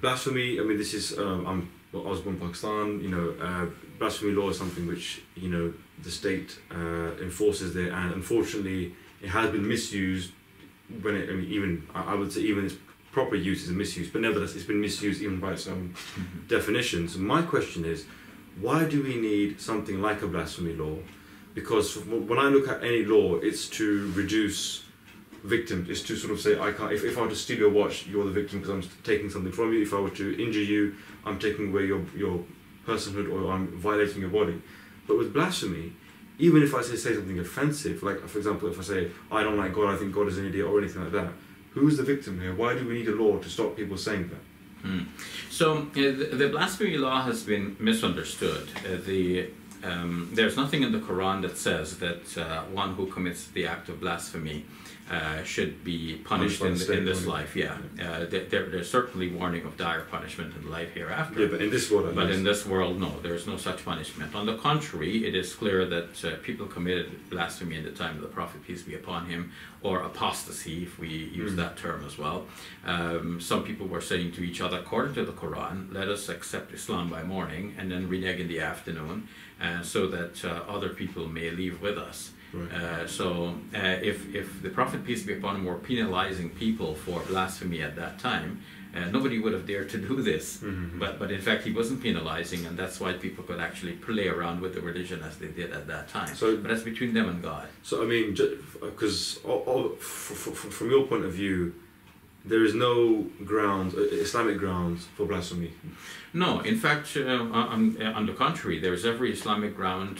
blasphemy, I mean, this is, I was born in Pakistan, you know, blasphemy law is something which, you know, the state enforces there, and unfortunately it has been misused when it, I mean, even, I would say even its proper use is a misuse, but nevertheless it's been misused even by its own definition. So my question is, why do we need something like a blasphemy law? Because when I look at any law, it's to reduce victims. It's to sort of say, I can't. If I were to steal your watch, you're the victim because I'm taking something from you. If I were to injure you, I'm taking away your personhood, or I'm violating your body. But with blasphemy, even if I say something offensive, like for example, if I say I don't like God, I think God is an idiot, or anything like that, who's the victim here? Why do we need a law to stop people saying that? So the blasphemy law has been misunderstood. There's nothing in the Quran that says that one who commits the act of blasphemy should be punished in this life. Yeah, there's certainly warning of dire punishment in life hereafter. Yeah, but in this world, in this world, no, there is no such punishment. On the contrary, it is clear that people committed blasphemy in the time of the Prophet, peace be upon him, or apostasy, if we use that term as well. Some people were saying to each other, according to the Quran, let us accept Islam by morning and then renege in the afternoon, so that other people may leave with us. Right. If the Prophet, peace be upon him, were penalizing people for blasphemy at that time, nobody would have dared to do this. But in fact, he wasn't penalizing, and that's why people could actually play around with the religion as they did at that time. So, but that's between them and God. So I mean, because from your point of view, there is no ground, Islamic grounds for blasphemy. No, in fact, on the contrary, there's every Islamic ground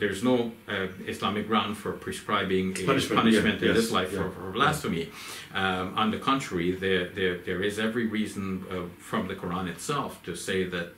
there's no Islamic ground for prescribing a punishment in this life for blasphemy. On the contrary, there is every reason from the Quran itself to say that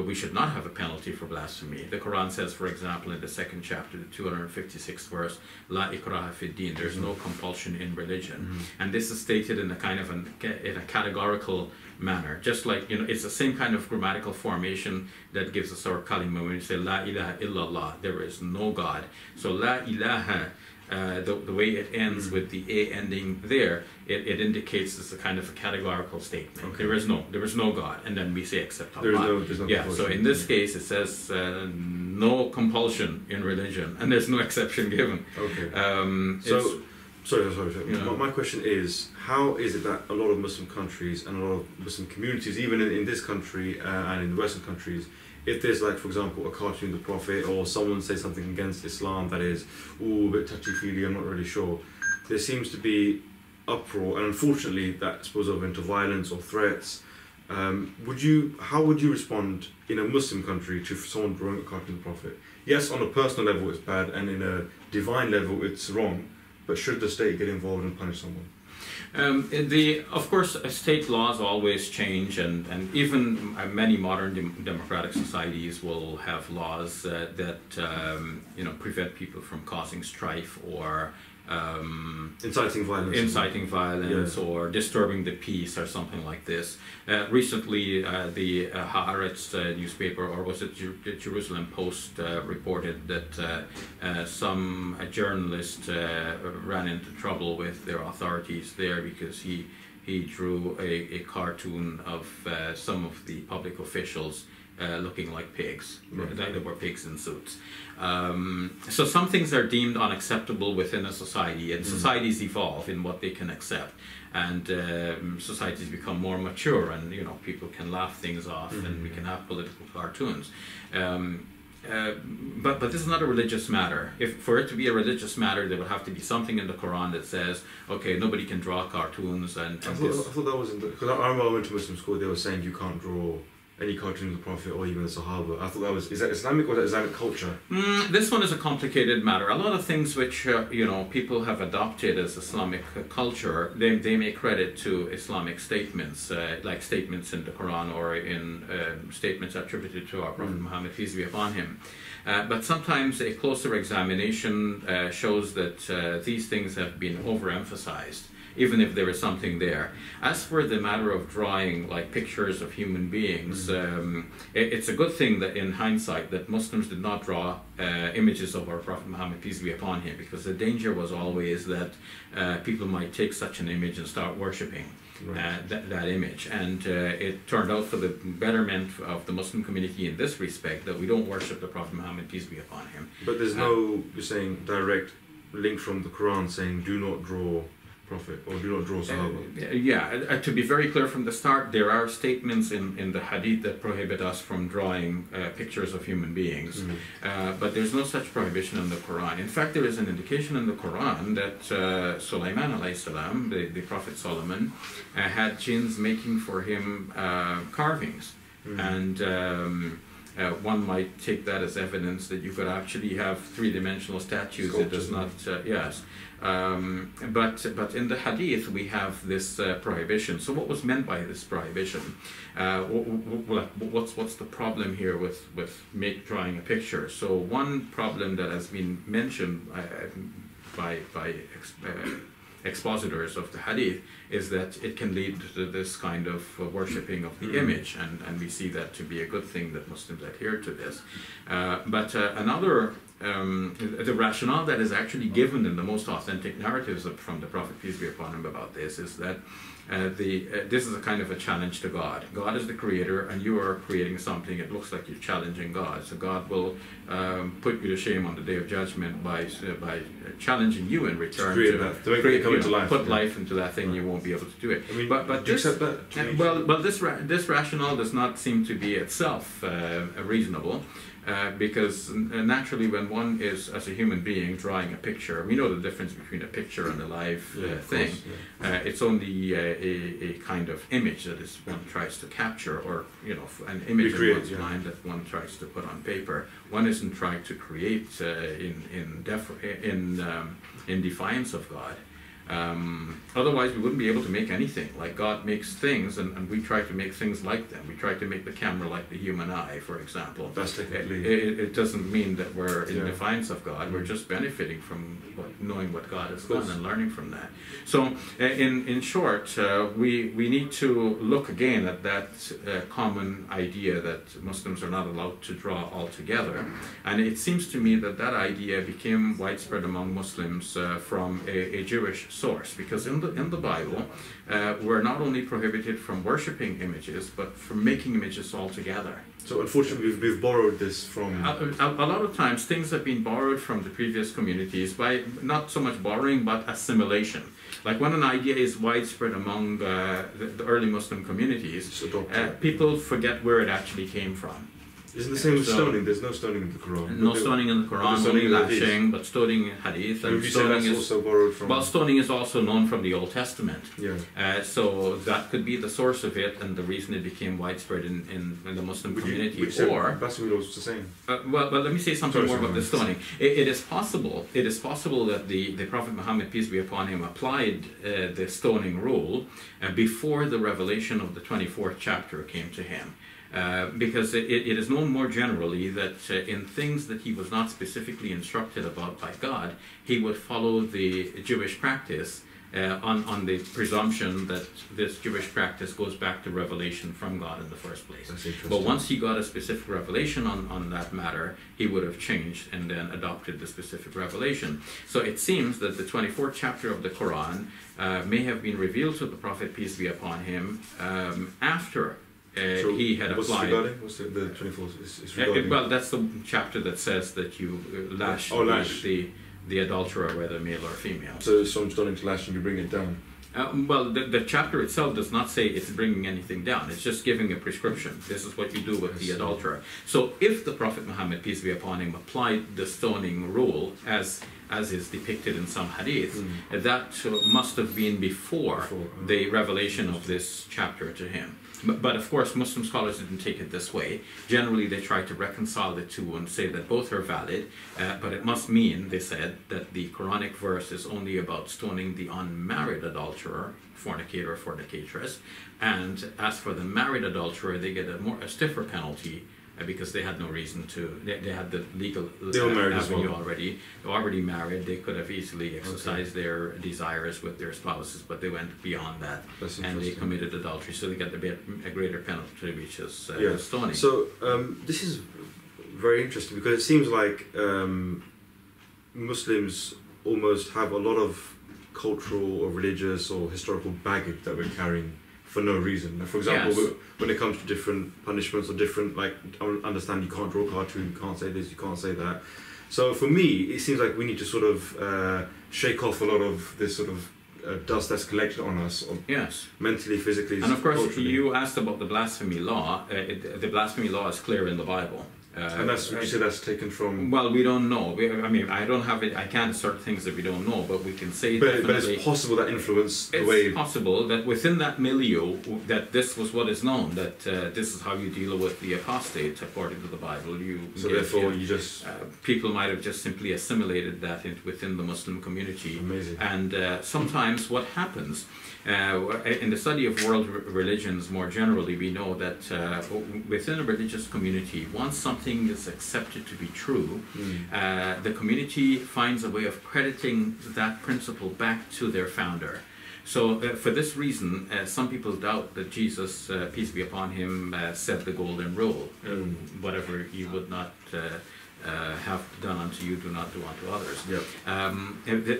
we should not have a penalty for blasphemy. The Quran says, for example, in the 2nd chapter, the 256th verse, La ikraha fi din, there's no compulsion in religion. And this is stated in a kind of in a categorical manner. Just like, you know, it's the same kind of grammatical formation that gives us our kalima when we say La ilaha illallah, there is no God. So La ilaha, the way it ends with the A ending there, it indicates it's a kind of a categorical statement. Okay. There is no God, and then we say except Allah. There's no yeah. So in this case, it says no compulsion in religion, and there's no exception given. Okay. Sorry. You know, my question is, how is it that a lot of Muslim countries and a lot of Muslim communities, even in this country and in the Western countries, if there's, like, for example, a cartoon of the Prophet, or someone says something against Islam that is, a bit touchy-feely, I'm not really sure, there seems to be uproar, and unfortunately that spills over into violence or threats. How would you respond in a Muslim country to someone drawing a cartoon of the Prophet? Yes, on a personal level it's bad, and in a divine level it's wrong, but should the state get involved and punish someone? Of course, state laws always change, and even many modern democratic societies will have laws that prevent people from causing strife or inciting violence, yeah, or disturbing the peace or something like this. Recently, the Haaretz newspaper, or was it the Jerusalem Post, reported that some journalist ran into trouble with their authorities there because he drew a cartoon of some of the public officials looking like pigs. Right. They were pigs in suits. So some things are deemed unacceptable within a society, and societies evolve in what they can accept, and societies become more mature, and people can laugh things off, and we can have political cartoons. But this is not a religious matter. For it to be a religious matter, there would have to be something in the Quran that says, okay, nobody can draw cartoons. I thought that was because I remember I went to Muslim school. They were saying you can't draw any cartoon of the Prophet or even the Sahaba. I thought that is that Islamic or is that Islamic culture? This one is a complicated matter. A lot of things which people have adopted as Islamic culture, they may credit to Islamic statements, like statements in the Quran or in statements attributed to our Prophet Muhammad, peace be upon him. But sometimes a closer examination shows that these things have been overemphasized. even if there is something there. As for the matter of drawing like pictures of human beings, it's a good thing that in hindsight that Muslims did not draw images of our Prophet Muhammad, peace be upon him, because the danger was always that people might take such an image and start worshipping that image. And it turned out for the betterment of the Muslim community in this respect that we don't worship the Prophet Muhammad, peace be upon him. But there's no, you're saying, direct link from the Quran saying do not draw Prophet or do not draw Sahaba. To be very clear from the start, there are statements in the Hadith that prohibit us from drawing pictures of human beings, but there's no such prohibition in the Quran. In fact, there is an indication in the Quran that Sulaiman alayhi salam, the Prophet Solomon, had jinns making for him carvings, and one might take that as evidence that you could actually have three-dimensional statues. It does not, yes. But in the Hadith we have this prohibition. So what was meant by this prohibition? What's the problem here with drawing a picture? So one problem that has been mentioned by expositors of the Hadith is that it can lead to this kind of worshipping of the image, and we see that to be a good thing that Muslims adhere to this. But another the rationale that is actually given in the most authentic narratives from the Prophet, peace be upon him, about this is that this is a kind of a challenge to God. God is the creator, and you are creating something. It looks like you're challenging God. So God will put you to shame on the Day of Judgment by challenging you in return to put life into that thing. You won't be able to do it. I mean, but do you accept that? Well, this rationale does not seem to be itself reasonable. Because naturally when one is, as a human being, drawing a picture, we know the difference between a picture and a live thing. It's only a kind of image that is one tries to capture, or an image in one's mind that one tries to put on paper. One isn't trying to create in defiance of God. Otherwise we wouldn't be able to make anything. Like God makes things, and we try to make things like them. We try to make the camera like the human eye, for example. That's technically... It doesn't mean that we're in defiance of God. We're just benefiting from knowing what God has done and learning from that. So in short, we need to look again at that common idea that Muslims are not allowed to draw altogether. And it seems to me that that idea became widespread among Muslims from a Jewish source, because in the Bible we're not only prohibited from worshipping images, but from making images altogether. So unfortunately we've borrowed this from... A lot of times things have been borrowed from the previous communities by not so much borrowing but assimilation. Like when an idea is widespread among the early Muslim communities, people forget where it actually came from. Isn't the same with stoning? There's no stoning in the Quran. No stoning in the Quran, only lashing, but stoning in Hadith. And stoning is also borrowed from... Well, stoning is also known from the Old Testament. Yeah. So that could be the source of it, and the reason it became widespread in the Muslim community. Blasphemy law is the same. Well, let me say something more about the stoning. It is possible that the Prophet Muhammad, peace be upon him, applied the stoning rule before the revelation of the 24th chapter came to him. Because it is known more generally that in things that he was not specifically instructed about by God, he would follow the Jewish practice on the presumption that this Jewish practice goes back to revelation from God in the first place. But once he got a specific revelation on that matter, he would have changed and then adopted the specific revelation. So it seems that the 24th chapter of the Quran may have been revealed to the Prophet, peace be upon him, after he had applied. What's the 24th? Well, that's the chapter that says that you lash the adulterer, whether male or female. So someone's stoning to lash and you bring it down. Well, the chapter itself does not say it's bringing anything down. It's just giving a prescription. This is what you do with the adulterer. So if the Prophet Muhammad, peace be upon him, applied the stoning rule as is depicted in some hadith, that must have been before the revelation of this chapter to him. But of course, Muslim scholars didn't take it this way. Generally, they try to reconcile the two and say that both are valid, but it must mean, they said, that the Quranic verse is only about stoning the unmarried adulterer, fornicator or fornicatress, and as for the married adulterer, they get a stiffer penalty because they had no reason to. They had the legal they were married avenue as well. already. They were already married. They could have easily exercised their desires with their spouses, but they went beyond that, and they committed adultery. So they got a greater penalty, which is stoning. So this is very interesting, because it seems like Muslims almost have a lot of cultural or religious or historical baggage that we're carrying for no reason. Like, for example, when it comes to different punishments or different, like, I understand you can't draw a cartoon, you can't say this, you can't say that. So for me, it seems like we need to sort of shake off a lot of this sort of dust that's collected on us, mentally, physically, and of course, culturally. you asked about the blasphemy law. The blasphemy law is clear in the Bible. And that's, you say that's taken from... Well, we don't know. I mean, I don't have it. I can't assert things that we don't know, but we can say But it's possible that influence the way... It's possible that within that milieu, that this was what is known, that this is how you deal with the apostate, according to the Bible. So therefore you just... people might have just simply assimilated that within the Muslim community. Amazing. And sometimes what happens... in the study of world religions more generally, we know that within a religious community, once something is accepted to be true, the community finds a way of crediting that principle back to their founder. So for this reason, some people doubt that Jesus, peace be upon him, said the golden rule. Whatever you would not have done unto you, do not do unto others.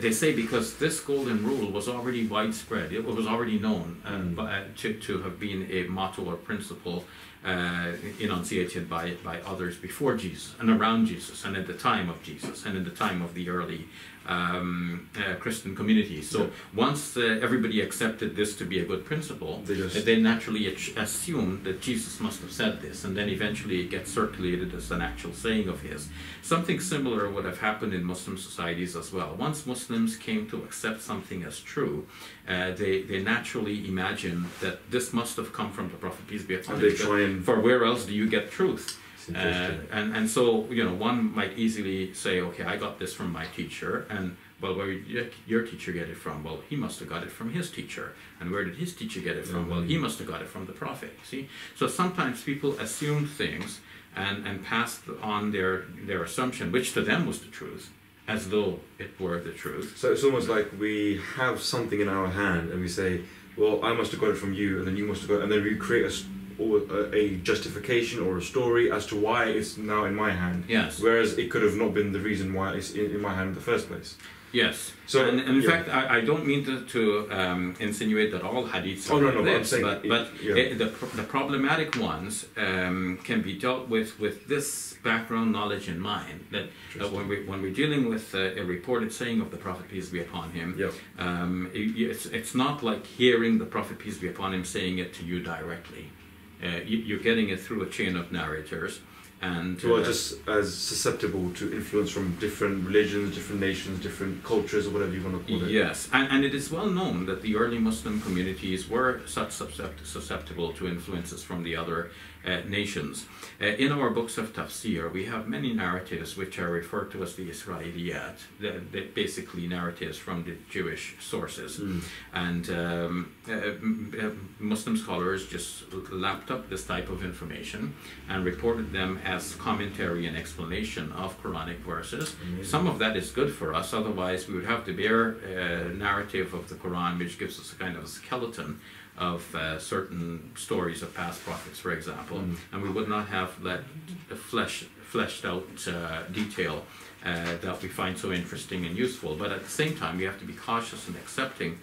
They say because this golden rule was already widespread, it was already known to have been a motto or principle enunciated by others before Jesus and around Jesus and at the time of Jesus and in the time of the early Christian community. So once everybody accepted this to be a good principle, they naturally assumed that Jesus must have said this, and then eventually it gets circulated as an actual saying of his. Something similar would have happened in Muslim societies as well. Once Muslims came to accept something as true, they naturally imagine that this must have come from the Prophet, peace be upon him. For where else do you get truth? And so, you know, one might easily say, okay, I got this from my teacher, and well, where did your teacher get it from? Well, he must have got it from his teacher. And where did his teacher get it from? Well, he must have got it from the Prophet. See? So sometimes people assume things and passed on their assumption, which to them was the truth, as though it were the truth. So it's almost like we have something in our hand and we say, well, I must have got it from you, and then you must have got it, and then we create a justification or a story as to why it's now in my hand. Yes. Whereas it could have not been the reason why it's in my hand in the first place. Yes. So, and in fact, I don't mean to insinuate that all hadiths are like this, but the problematic ones can be dealt with this background knowledge in mind. That when we're dealing with a reported saying of the Prophet, peace be upon him, it's not like hearing the Prophet, peace be upon him, saying it to you directly. You're getting it through a chain of narrators. And who are just as susceptible to influence from different religions, different nations, different cultures, or whatever you want to call it. Yes, and it is well known that the early Muslim communities were such susceptible to influences from the other nations. In our books of tafsir, we have many narratives which are referred to as the Israeliyat, basically narratives from the Jewish sources. And Muslim scholars just lapped up this type of information and reported them as commentary and explanation of Quranic verses. Some of that is good for us, otherwise we would have the bare narrative of the Quran, which gives us a kind of a skeleton of certain stories of past prophets, for example, and we would not have that fleshed out detail that we find so interesting and useful. But at the same time, we have to be cautious in accepting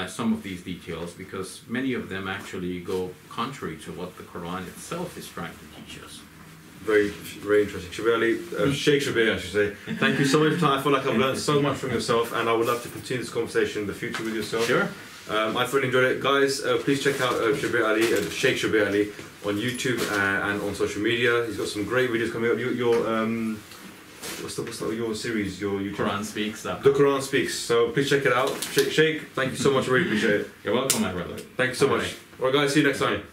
some of these details, because many of them actually go contrary to what the Quran itself is trying to teach us. Very, very interesting. Shabbir Ally, Shaykh Shabbir, I should say. Thank you so much for your time. I feel like I've learned so much from yourself, and I would love to continue this conversation in the future with yourself. Sure. I thoroughly enjoyed it. Guys, please check out Shabbir Ally, Shaykh Shabbir Ally on YouTube and on social media. He's got some great videos coming up. What's your series? Your YouTube? Quran Speaks. The Quran Speaks. So please check it out. Shaykh, thank you so much. I really appreciate it. You're welcome, my brother. Thank you so much. Alright guys, see you next time.